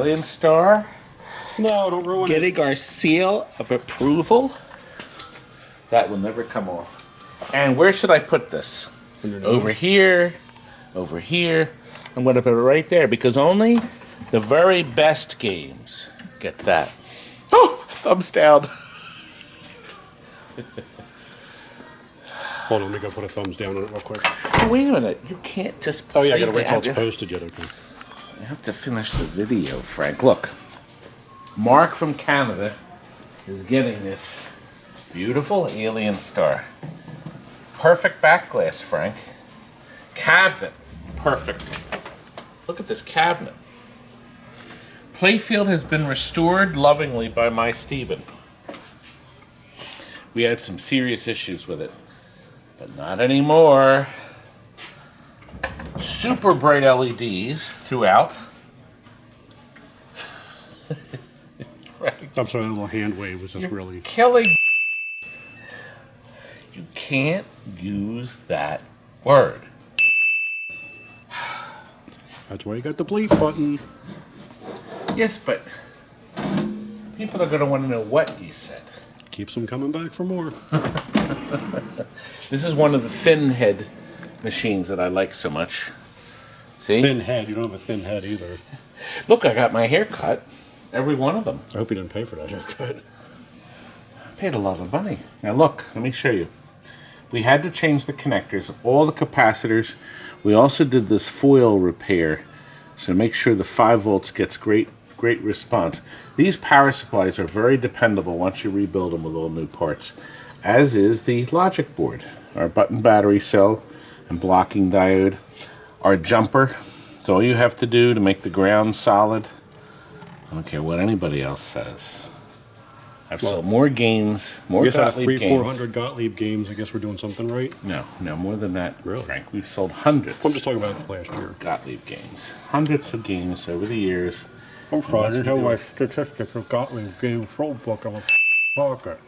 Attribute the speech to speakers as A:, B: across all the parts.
A: Alien Star.
B: No, don't ruin it.
A: Getting our seal of approval. That will never come off. And where should I put this? Over here, over here. I'm going to put it right there because only the very best games get that. Oh, thumbs down.
B: Hold on, let me go put a thumbs down on it real quick.
A: Oh, wait a minute. You can't just...
B: Oh, yeah, I gotta wait till it's posted yet, okay.
A: I have to finish the video, Frank. Look. Mark from Canada is getting this beautiful Alien Star. Perfect back glass, Frank. Cabinet. Perfect. Look at this cabinet. Playfield has been restored lovingly by my Stephen. We had some serious issues with it. But not anymore. Super bright LEDs throughout. Right.
B: I'm sorry, a little hand wave was just
A: You're
B: really...
A: killing. You can't use that word.
B: That's why you got the bleep button.
A: Yes, but people are going to want to know what you said.
B: Keeps them coming back for more.
A: This is one of the thin head machines that I like so much. See?
B: Thin head. You don't have a thin head either.
A: Look, I got my hair cut. Every one of them.
B: I hope you didn't pay for that haircut.
A: I paid a lot of money. Now look, let me show you. We had to change the connectors, all the capacitors. We also did this foil repair. So make sure the 5 volts gets great response. These power supplies are very dependable once you rebuild them with all new parts. As is the logic board. Our button battery cell and blocking diode. Our jumper. It's all you have to do to make the ground solid. I don't care what anybody else says. I've sold more games, more Gottlieb games.
B: 400 Gottlieb games. I guess we're doing something right.
A: No, more than that,
B: really?
A: Frank. We've sold hundreds.
B: I'm just talking about last year.
A: Gottlieb games. Hundreds of games over the years.
B: I'm sorry, I didn't have my statistics of Gottlieb games roll book in my pocket.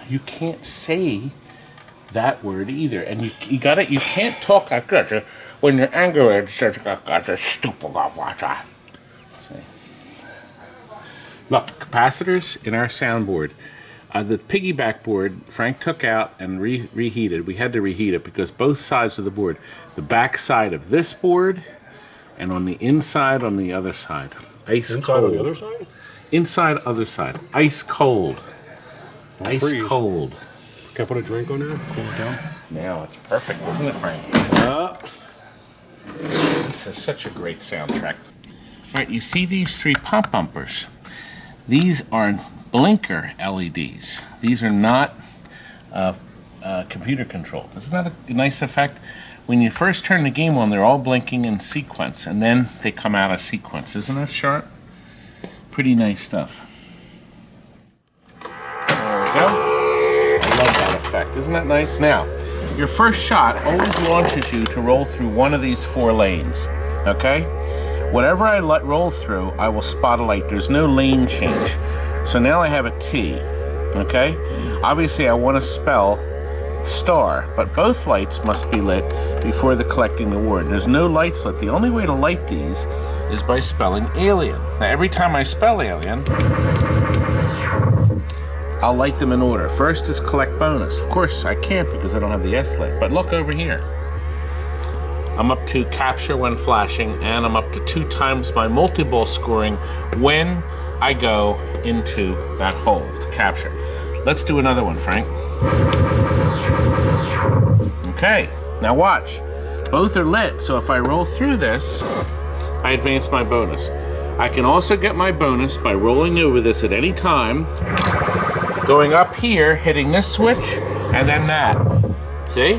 A: You can't say that word either, and you got it. You can't talk like that when you're angry. It's such a stupid watcher. Look, capacitors in our soundboard. The piggyback board, Frank took out and reheated. We had to reheat it because both sides of the board, the back side of this board and on the inside on the other side. Ice
B: inside
A: cold.
B: On the other side?
A: Inside, other side. Ice cold.
B: I'll
A: Ice
B: freeze.
A: cold.
B: Can I put a drink on there? Cool it down?
A: Now it's perfect, isn't it, Frank? This is such a great soundtrack. All right, you see these 3 pump bumpers? These are blinker LEDs. These are not computer controlled. Isn't that a nice effect? When you first turn the game on, they're all blinking in sequence, and then they come out of sequence. Isn't that sharp? Pretty nice stuff. There we go. I love that effect. Isn't that nice? Now, your first shot always launches you to roll through one of these 4 lanes. Okay? Whatever I roll through, I will spot a light. There's no lane change. So now I have a T, okay? Obviously I want to spell star, but both lights must be lit before the collecting the word. There's no lights lit. The only way to light these is by spelling alien. Now every time I spell alien, I'll light them in order. First is collect bonus. Of course I can't because I don't have the S lit, but look over here. I'm up to capture when flashing, and I'm up to 2 times my multi-ball scoring when I go into that hole to capture. Let's do another one, Frank. Okay, now watch. Both are lit, so if I roll through this, I advance my bonus. I can also get my bonus by rolling over this at any time, going up here, hitting this switch, and then that. See?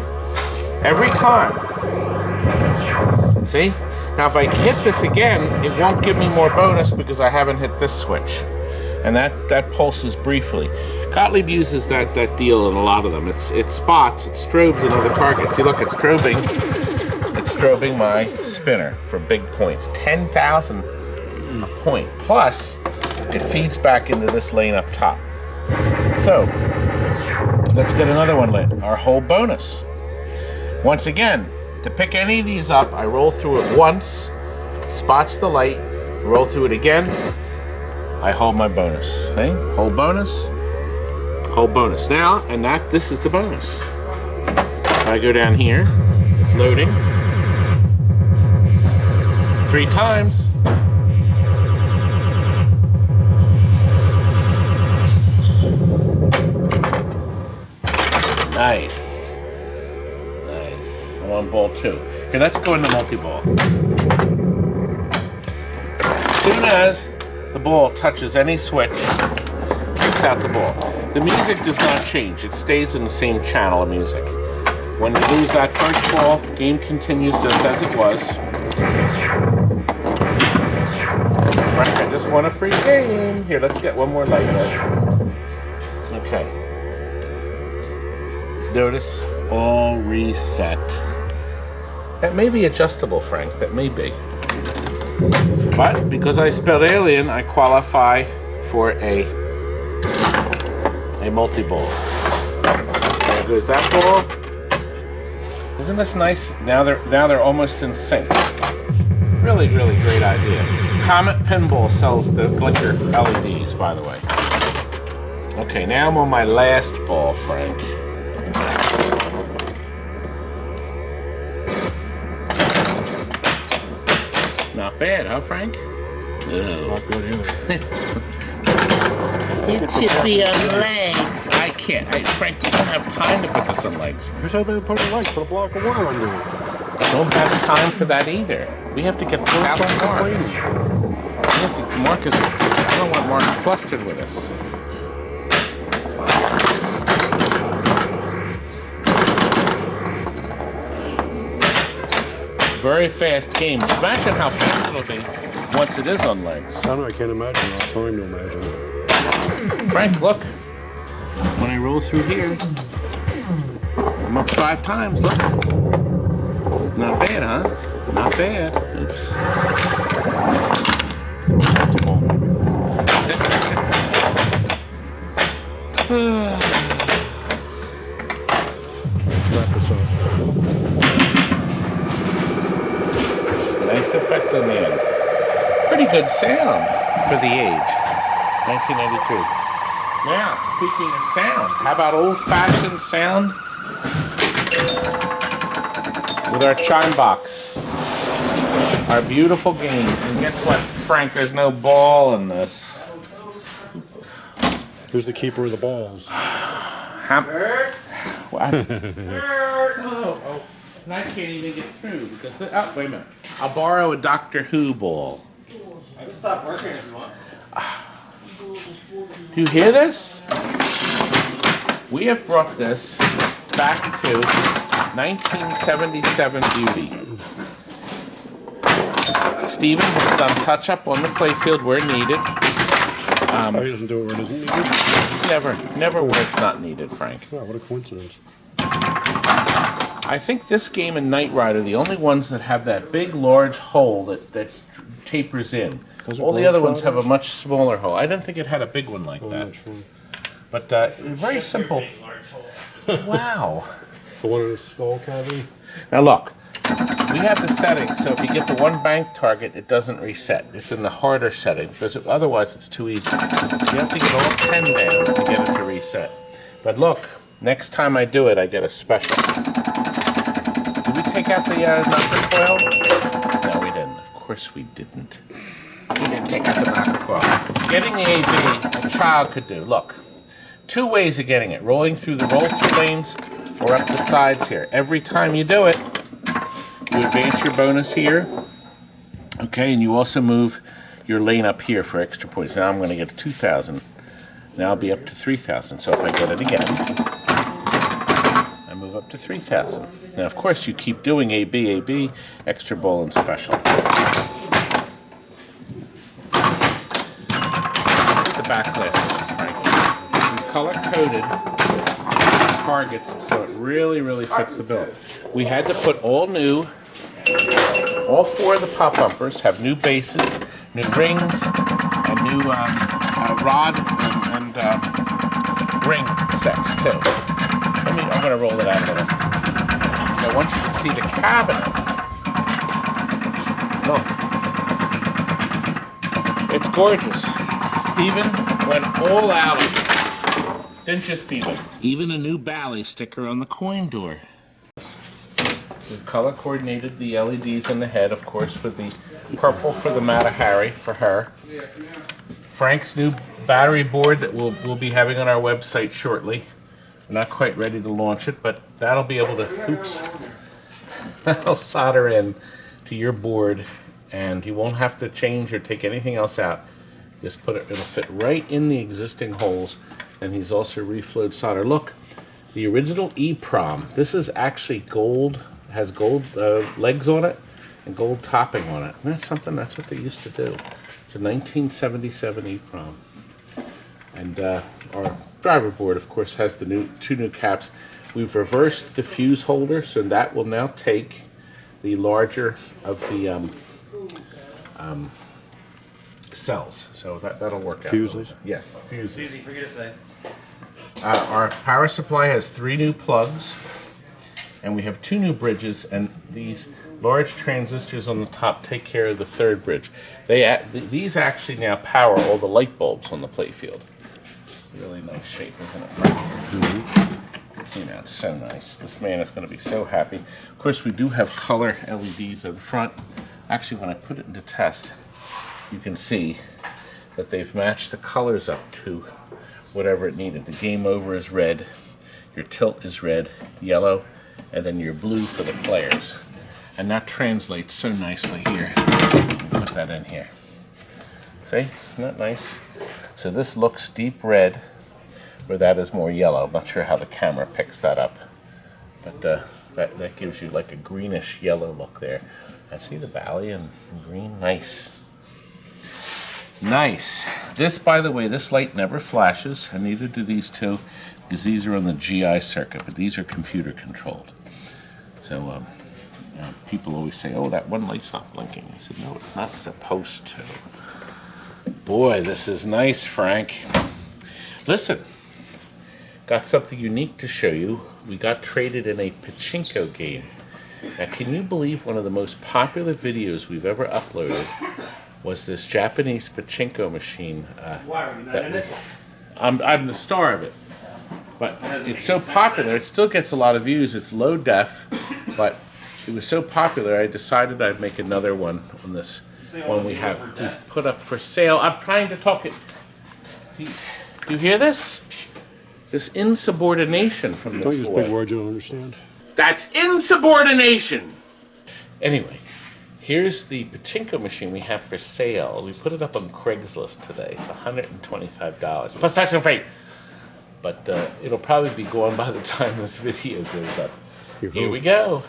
A: Every time. See? Now if I hit this again, it won't give me more bonus because I haven't hit this switch. And that pulses briefly. Gottlieb uses that deal in a lot of them. It spots, it strobes another target. See, look, it's strobing my spinner for big points. 10,000 a point. Plus, it feeds back into this lane up top. So, let's get another one lit. Our whole bonus. Once again, to pick any of these up, I roll through it once, spots the light, Roll through it again. I hold my bonus. Okay? Hold bonus. Hold bonus. Now, and this is the bonus. I go down here. It's loading. 3 times. Nice. Nice. I'm on ball 2. Here, let's go into multi-ball. As soon as the ball touches any switch, kicks out the ball. The music does not change. It stays in the same channel of music. When you lose that first ball, game continues just as it was. Right, I just won a free game. Here, let's get one more light of it. Okay. Let's notice all reset. That may be adjustable, Frank. That may be. But because I spelled alien, I qualify for a multi-ball. There goes that ball. Isn't this nice? Now they're almost in sync. Really, really great idea. Comet Pinball sells the blinker LEDs, by the way. Okay, now I'm on my last ball, Frank. Not bad, huh, Frank? No.
B: Not good either.
A: It should be on legs. I can't. Frank, you don't have time to put this on legs.
B: You said put a light, put a block of water under it.
A: I don't have time for that either. We have to get this out of Mark. I don't want Mark flustered with us. Very fast game. Imagine how fast it'll be once it is on legs.
B: I don't know, I can't imagine. I have time to imagine it.
A: Frank, look. When I roll through here, I'm up 5 times. Look. Not bad, huh? Not bad. Oops.
B: Wrap this up.
A: Nice effect on the end. Pretty good sound for the age. 1993. Now, speaking of sound, how about old-fashioned sound with our chime box? Our beautiful game. And guess what, Frank? There's no ball in this.
B: Who's the keeper of the balls?
A: What? Oh, and I can't even get through because oh, wait a minute. I'll borrow a Doctor Who ball.
C: I can stop working if you want.
A: Do you hear this? We have brought this back to 1977 beauty. Stephen has done touch-up on the playfield where needed.
B: He doesn't do it where it isn't needed.
A: Never where it's not needed, Frank.
B: Wow, what a coincidence.
A: I think this game and Knight Rider are the only ones that have that big, large hole that tapers in. All the other ones have a much smaller hole. I didn't think it had a big one like that. But very simple. Wow.
B: The one in the skull cavity?
A: Now look, we have the setting, so if you get the one bank target, it doesn't reset. It's in the harder setting, because otherwise it's too easy. You have to get all 10 down to get it to reset. But look, next time I do it, I get a special. Did we take out the knocker coil? No, we didn't. Of course we didn't. We didn't take out the knocker coil. Getting the AV, a child could do. Look, 2 ways of getting it. Rolling through the roll-through lanes or up the sides here. Every time you do it, you advance your bonus here. Okay, and you also move your lane up here for extra points. Now I'm going to get to 2,000. Now I'll be up to 3,000. So if I get it again, I move up to 3,000. Now, of course, you keep doing AB, AB, extra ball, and special. The back glass of this, Frank. We color-coded targets so it really, really fits the bill. We had to put all 4 of the pop bumpers have new bases, new rings, and new rod and ring sets too. I'm going to roll it out a little. So I want you to see the cabinet. Look. It's gorgeous. Steven went all out on it. Didn't you, Steven? Even a new Bally sticker on the coin door. We've color coordinated the LEDs in the head, of course, with the purple for the Mata Hari for her. Frank's new battery board that we'll be having on our website shortly. We're not quite ready to launch it, but that'll be able to, oops, that'll solder in to your board, and you won't have to change or take anything else out. Just put it, it'll fit right in the existing holes, and he's also reflowed solder. Look, the original EEPROM, this is actually gold, has gold legs on it and gold topping on it. And that's something, that's what they used to do. It's a 1977 EEPROM. And our driver board, of course, has the two new caps. We've reversed the fuse holder, so that will now take the larger of the cells. So that'll work out.
B: Fuses?
A: Yes, fuses.
C: It's easy for you to say.
A: Our power supply has 3 new plugs, and we have 2 new bridges, and these large transistors on the top take care of the 3rd bridge. These actually now power all the light bulbs on the playfield. It's a really nice shape, isn't it, Frank? Mm-hmm. Came out so nice. This man is going to be so happy. Of course, we do have color LEDs in front. Actually, when I put it into test, you can see that they've matched the colors up to whatever it needed. The game over is red, your tilt is red, yellow, and then your blue for the players. And that translates so nicely here. Put that in here. See? Isn't that nice? So this looks deep red, where that is more yellow. I'm not sure how the camera picks that up, but that gives you like a greenish yellow look there. I see the Bally in green. Nice. Nice. This, by the way, this light never flashes, and neither do these two, because these are on the GI circuit, but these are computer controlled. So people always say, oh, that one light's not blinking. I said, no, it's not supposed to. Boy, this is nice, Frank. Listen, got something unique to show you. We got traded in a pachinko game. Now, can you believe one of the most popular videos we've ever uploaded was this Japanese pachinko machine?
C: Why are you not in it?
A: I'm the star of it. But it's so popular, it still gets a lot of views. It's low def, but it was so popular, I decided I'd make another one on this one we've put up for sale. I'm trying to talk it. Do you hear this? This insubordination from this
B: Don't use
A: boy.
B: big words you don't understand.
A: That's insubordination! Anyway, here's the pachinko machine we have for sale. We put it up on Craigslist today. It's $125, plus tax and freight. But it'll probably be gone by the time this video goes up. Here we go.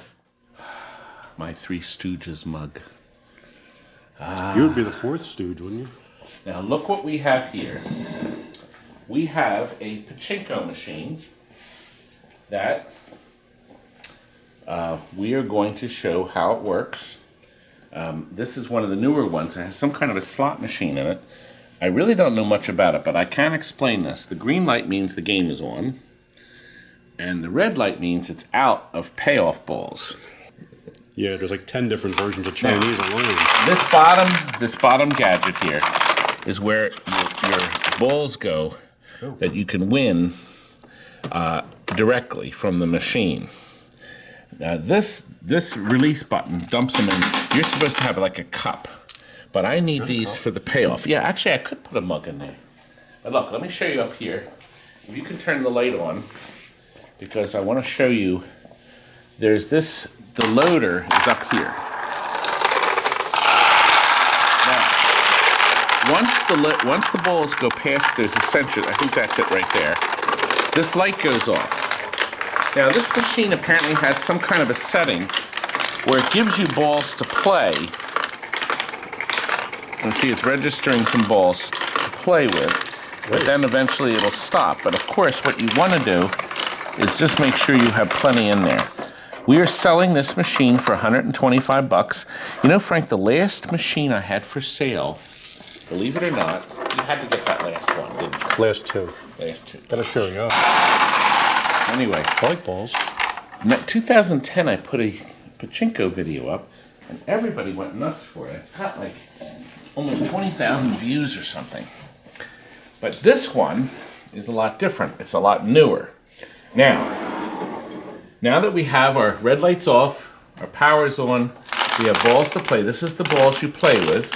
A: My Three Stooges mug.
B: You would be the 4th stooge, wouldn't you?
A: Now look what we have here. We have a pachinko machine that we are going to show how it works. This is one of the newer ones. It has some kind of a slot machine in it. I really don't know much about it, but I can explain this. The green light means the game is on, and the red light means it's out of payoff balls.
B: Yeah, there's like 10 different versions of Chinese alone.
A: This bottom gadget here is where your balls go that you can win directly from the machine. This release button dumps them in. You're supposed to have like a cup, but I need these for the payoff. Yeah, actually I could put a mug in there. But look, let me show you up here. If you can turn the light on, because I want to show you, there's this, the loader is up here. Now, once the balls go past those essentials, I think that's it right there, this light goes off. Now this machine apparently has some kind of a setting where it gives you balls to play. And see, it's registering some balls to play with, but then eventually it'll stop. But of course, what you want to do is just make sure you have plenty in there. We are selling this machine for $125. You know, Frank, the last machine I had for sale, believe it or not, you had to get that last one, didn't you?
B: Last 2.
A: Last 2.
B: Gotta show you up.
A: Anyway,
B: I like balls.
A: in 2010, I put a pachinko video up, and everybody went nuts for it. It's got like almost 20,000 views or something. But this one is a lot different. It's a lot newer. Now that we have our red lights off, our power's on, we have balls to play. This is the balls you play with.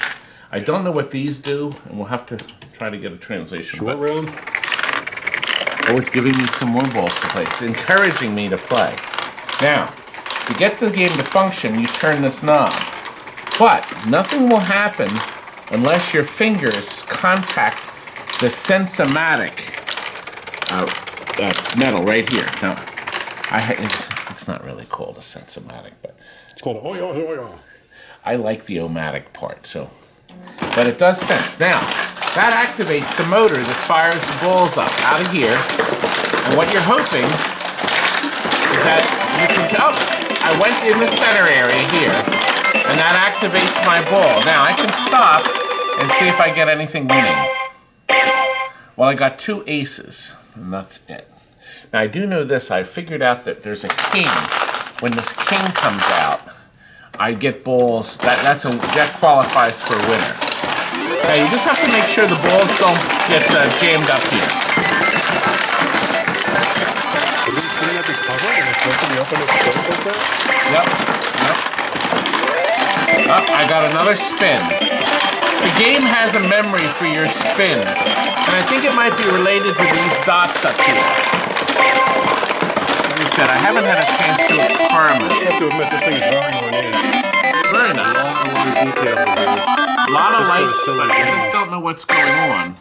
A: I don't know what these do, and we'll have to try to get a translation.
B: Short round?
A: Oh, it's giving me some more balls to play. It's encouraging me to play. Now, to get the game to function, you turn this knob. But nothing will happen unless your fingers contact the sensomatic metal right here. Now, it's not really called a sensomatic, but
B: It's called oil.
A: I like the omatic part, so. But it does sense. Now, that activates the motor that fires the balls up out of here. And what you're hoping is that you can, I went in the center area here, and that activates my ball. Now, I can stop and see if I get anything winning. Well, I got 2 aces, and that's it. Now, I do know this. I figured out that there's a king. When this king comes out, I get balls. That qualifies for a winner. Now, you just have to make sure the balls don't get jammed up here.
B: Wouldn't that be covered and it's supposed to be open and closed like that?
A: Yep. Oh, I got another spin. The game has a memory for your spins, and I think it might be related to these dots up here. Like I said, I haven't had a chance to experiment.
B: I have to admit, this thing's very ornate.
A: Very nice. A lot of lights, but I just don't know what's going on.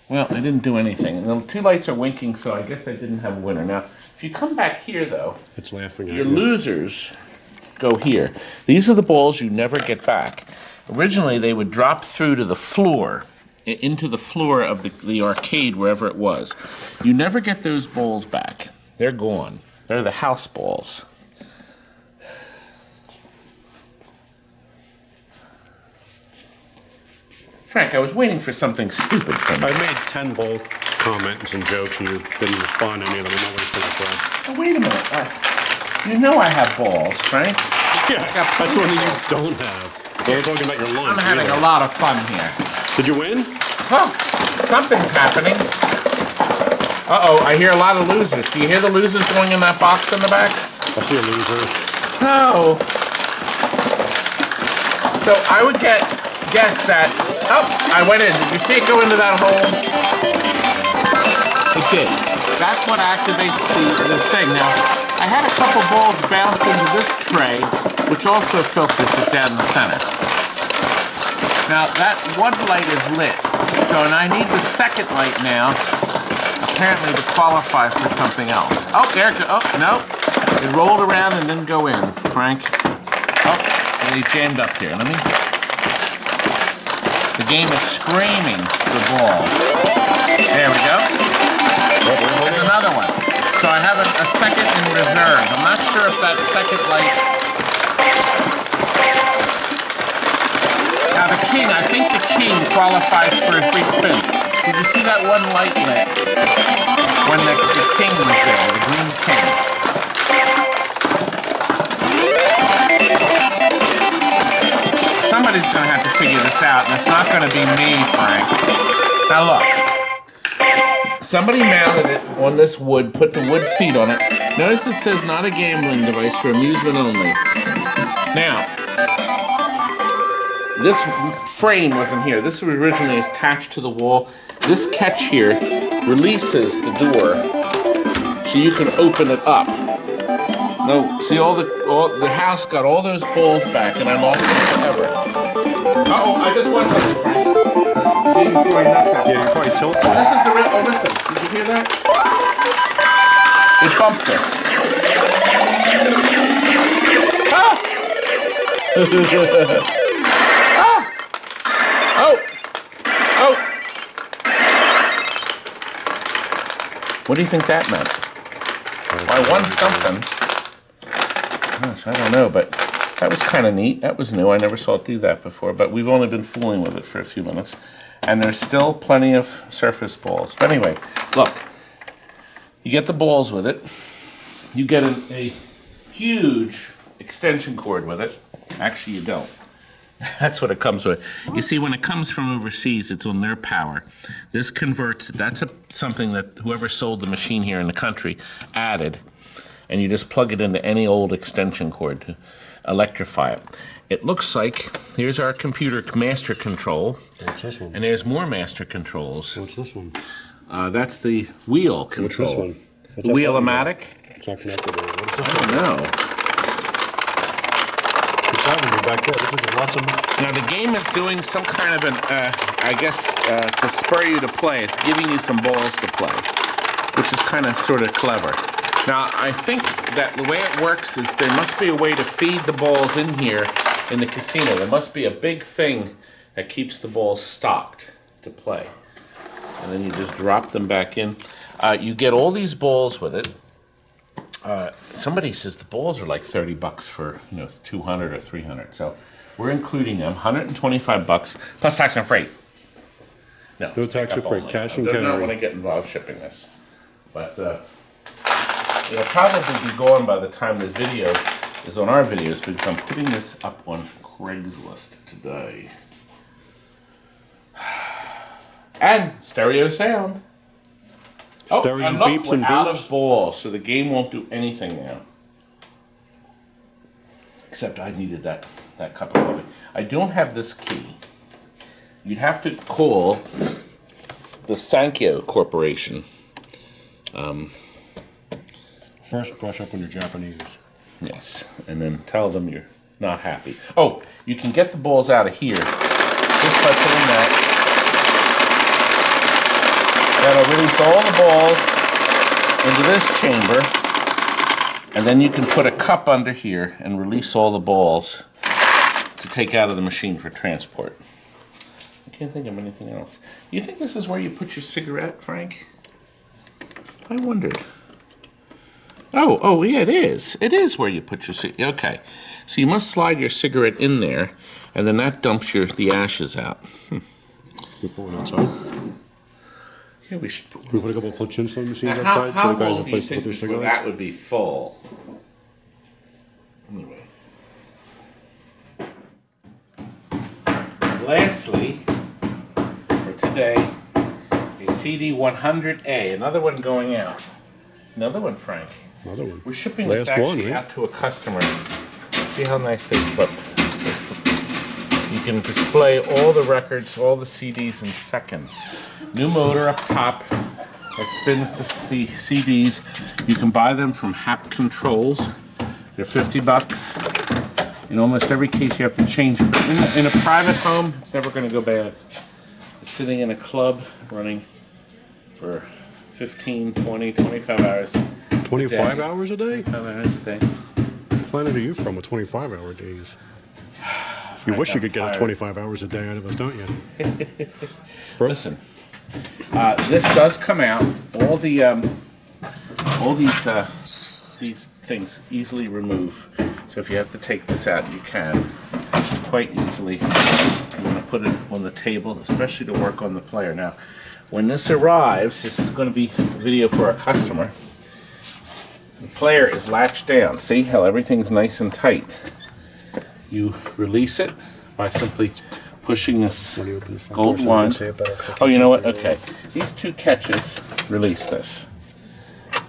A: Well, I didn't do anything. And the 2 lights are winking, so I guess I didn't have a winner. Now, if you come back here, though,
B: It's laughing at
A: your
B: you.
A: losers go here. These are the balls you never get back. Originally, they would drop through to the floor, into the floor of the arcade, wherever it was. You never get those balls back. They're gone. They're the house balls. Frank, I was waiting for something stupid from you.
B: I made 10 bold comments and jokes and you didn't respond to any of them. I'm not waiting for that.
A: Oh, wait a minute. You know I have balls, Frank.
B: Yeah, that's one that you don't have. We're talking about your lunch.
A: I'm having a lot of fun here.
B: Did you win?
A: Oh, something's happening. Uh-oh, I hear a lot of losers. Do you hear the losers going in that box in the back?
B: I see a loser.
A: No. So I would guess that. Oh, I went in. Did you see it go into that hole? It did. That's what activates this thing. Now, I had a couple balls bounce into this tray, which also filters it down the center. Now, that one light is lit. So, and I need the second light now, apparently to qualify for something else. Oh, there it goes. Oh, no. It rolled around and didn't go in, Frank. Oh, they jammed up here. Let me... The game is screaming the ball. There we go. There's another one. So I have a second in reserve. I'm not sure if that second light... Now the king, I think the king qualifies for a free spin. Did you see that one light lit? When the king was there, the green king. Somebody's going to have to figure this out, and it's not going to be me, Frank. Now look. Somebody mounted it on this wood, put the wood feet on it. Notice it says not a gambling device, for amusement only. Now, this frame wasn't here. This was originally attached to the wall. This catch here releases the door so you can open it up. No, see all the house got all those balls back and I lost them forever. Uh-oh, I just won something, Frank. Game's going nuts out.
B: Yeah, you're probably tilted.
A: This is the real, oh listen, did you hear that? It bumped us. Ah! Ah! Oh! Oh! What do you think that meant? Well, I won something. Gosh, I don't know, but that was kind of neat. That was new. I never saw it do that before, but we've only been fooling with it for a few minutes. And there's still plenty of surface balls. But anyway, look. You get the balls with it. You get a huge extension cord with it. Actually, you don't. That's what it comes with. You see, when it comes from overseas, it's on their power. This converts, that's something that whoever sold the machine here in the country added, and you just plug it into any old extension cord to electrify it. It looks like, here's our computer master control,
B: What's this one?
A: and there's more master controls.
B: What's this one?
A: That's the wheel control.
B: What's this one? What's
A: The
B: that
A: wheel-o-matic?
B: It's not connected to it. What is
A: I
B: this
A: don't
B: one?
A: know.
B: It's that one back there. This is lots of...
A: Now the game is doing some kind of an, I guess, to spur you to play. It's giving you some balls to play, which is kind of sort of clever. Now I think that the way it works is there must be a way to feed the balls in here in the casino. There must be a big thing that keeps the balls stocked to play. And then you just drop them back in. You get all these balls with it. Somebody says the balls are like 30 bucks for 200 or 300. So we're including them, 125 bucks plus tax and freight. No
B: tax or freight, cash and
A: I don't
B: carry.
A: want to get involved shipping this, but it'll probably be gone by the time the video is on our videos because I'm putting this up on Craigslist today. And stereo sound.
B: Stereo
A: and look,
B: beeps
A: we're
B: and
A: out
B: boops.
A: of balls, so the game won't do anything now. Except I needed that cup of coffee. I don't have this key. You'd have to call the Sankyo Corporation.
B: First, brush up on your Japanese.
A: Yes, and then tell them you're not happy. Oh, you can get the balls out of here just by putting that. That'll release all the balls into this chamber, and then you can put a cup under here and release all the balls to take out of the machine for transport. I can't think of anything else. You think this is where you put your cigarette, Frank? I wondered. Oh, yeah, it is. It is where you put your cigarette. Okay, so you must slide your cigarette in there, and then that dumps the ashes out.
B: We put one outside.
A: Yeah, we should.
B: Can we put a couple of plug chin machines
A: Now,
B: outside
A: how
B: so the guys
A: long
B: have a
A: do you
B: place to
A: think
B: put their
A: before
B: cigarettes?
A: that would be full? Anyway. Lastly, for today, a CD 100A, another one going out. Another one, Frank.
B: Another one.
A: We're shipping this
B: Last one,
A: actually
B: right?
A: out to a customer. See how nice they flip. You can display all the records, all the CDs in seconds. New motor up top that spins the CDs. You can buy them from Hap Controls. They're 50 bucks. In almost every case, you have to change it. But in a private home, it's never going to go bad. It's sitting in a club running for 15, 20, 25 hours.
B: 25 hours a day?
A: 25 hours a day.
B: What planet are you from with 25-hour days? You wish you could get 25 hours a day out of us, don't you?
A: Listen, this does come out. All these things easily remove. So if you have to take this out, you can quite easily. You want to put it on the table, especially to work on the player. Now, when this arrives, this is going to be a video for our customer. The player is latched down. See how everything's nice and tight. You release it by simply pushing this gold wand. Oh, you know what? Okay. These two catches release this.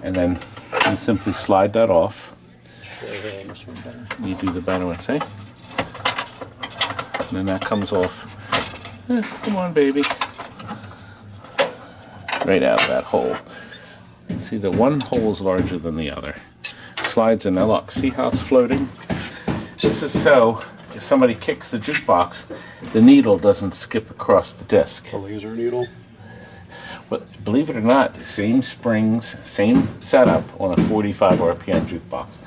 A: And then you simply slide that off. You do the better one, see? And then that comes off. Come on, baby. Right out of that hole. See, the one hole is larger than the other. Slides in. Now look, see how it's floating? This is so, if somebody kicks the jukebox, the needle doesn't skip across the disc.
B: A laser needle?
A: But believe it or not, same springs, same setup on a 45 RPM jukebox.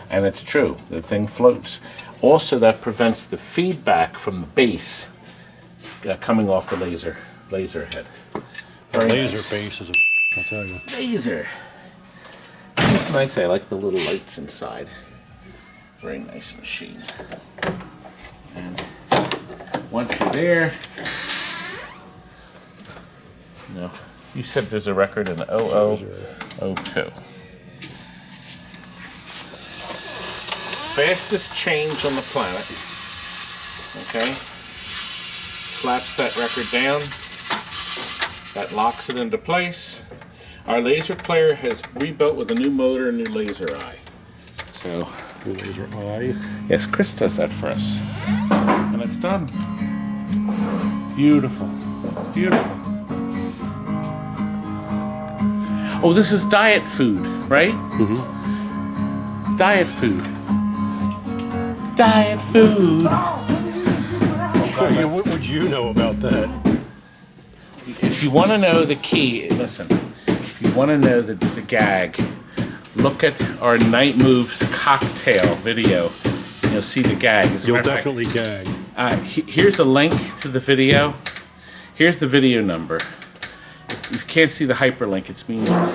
A: And it's true, the thing floats. Also, that prevents the feedback from the bass coming off the laser head. Very
B: Laser
A: nice.
B: base is a I'll tell you.
A: Laser. It's nice. I like the little lights inside. Very nice machine. And once you're there, no, you said there's a record in 0002. Fastest change on the planet. Okay? Slaps that record down. That locks it into place. Our laser player has rebuilt with a new motor and new laser eye. So,
B: Laser eye.
A: yes, Chris does that for us. And it's done. Beautiful. It's beautiful. Oh, this is diet food, right? Mm-hmm. Diet food. Diet food.
B: What would you know about that?
A: If you want to know the key, listen. If you want to know the gag, look at our Night Moves cocktail video. And you'll see the gag. As a
B: You'll
A: matter of fact,
B: definitely gag.
A: here's a link to the video. Here's the video number. If you can't see the hyperlink, it's mean. I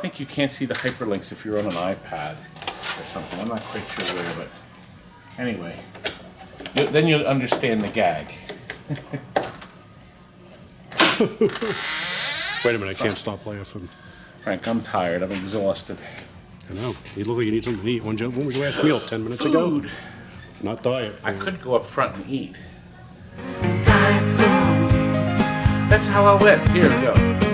A: think you can't see the hyperlinks if you're on an iPad or something. I'm not quite sure where, but anyway. Then you'll understand the gag.
B: Wait a minute, I can't stop laughing.
A: Frank, I'm tired. I'm exhausted.
B: I know. You look like you need something to eat. When was your last meal? 10 minutes ago?
A: Food.
B: Not diet
A: I
B: food.
A: could go up front and eat. That's how I went. Here we go.